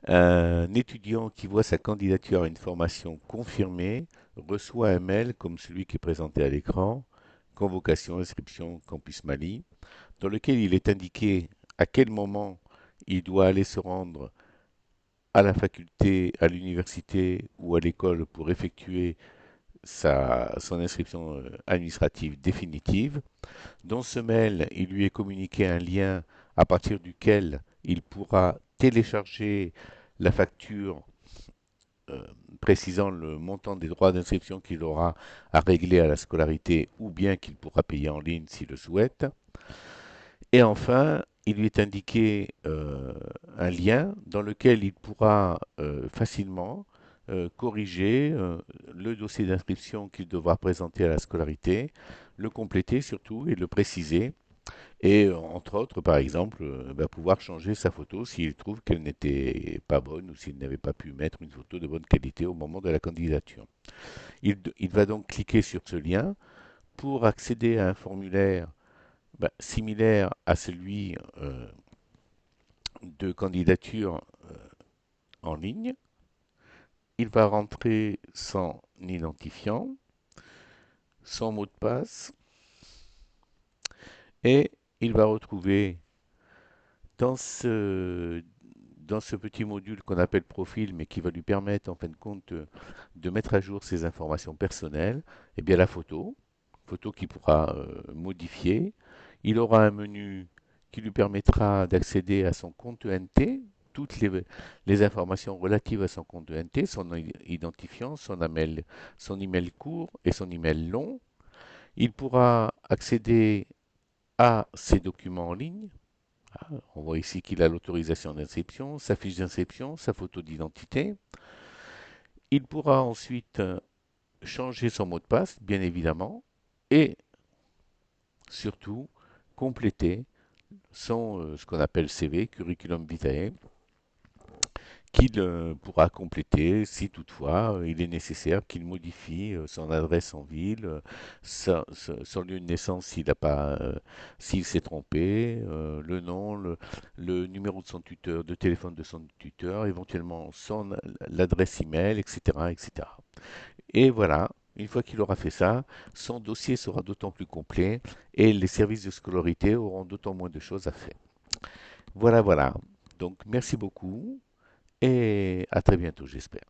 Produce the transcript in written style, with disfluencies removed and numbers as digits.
Un étudiant qui voit sa candidature à une formation confirmée reçoit un mail comme celui qui est présenté à l'écran, convocation, inscription, Campus Mali, dans lequel il est indiqué à quel moment il doit aller se rendre à la faculté, à l'université ou à l'école pour effectuer son inscription administrative définitive. Dans ce mail, il lui est communiqué un lien à partir duquel il pourra télécharger la facture euh, précisant le montant des droits d'inscription qu'il aura à régler à la scolarité ou bien qu'il pourra payer en ligne s'il le souhaite. Et enfin, il lui est indiqué un lien dans lequel il pourra facilement corriger le dossier d'inscription qu'il devra présenter à la scolarité, le compléter surtout et le préciser. Et entre autres, par exemple, va pouvoir changer sa photo s'il trouve qu'elle n'était pas bonne ou s'il n'avait pas pu mettre une photo de bonne qualité au moment de la candidature. Il va donc cliquer sur ce lien pour accéder à un formulaire similaire à celui de candidature en ligne. Il va rentrer son identifiant, son mot de passe et il va retrouver dans ce petit module qu'on appelle profil, mais qui va lui permettre en fin de compte de mettre à jour ses informations personnelles, eh bien la photo qu'il pourra modifier. Il aura un menu qui lui permettra d'accéder à son compte ENT, toutes les informations relatives à son compte ENT, son identifiant, son email court et son email long. Il pourra accéder à ses documents en ligne. On voit ici qu'il a l'autorisation d'inscription, sa fiche d'inscription, sa photo d'identité. Il pourra ensuite changer son mot de passe, bien évidemment, et surtout compléter ce qu'on appelle CV, curriculum vitae, qu'il pourra compléter si toutefois il est nécessaire qu'il modifie son adresse en ville, son lieu de naissance s'il s'est trompé, le nom, le numéro de son tuteur, de téléphone de son tuteur, éventuellement l'adresse email, etc., etc. Et voilà, une fois qu'il aura fait ça, son dossier sera d'autant plus complet et les services de scolarité auront d'autant moins de choses à faire. Voilà, voilà. Donc merci beaucoup et à très bientôt, j'espère.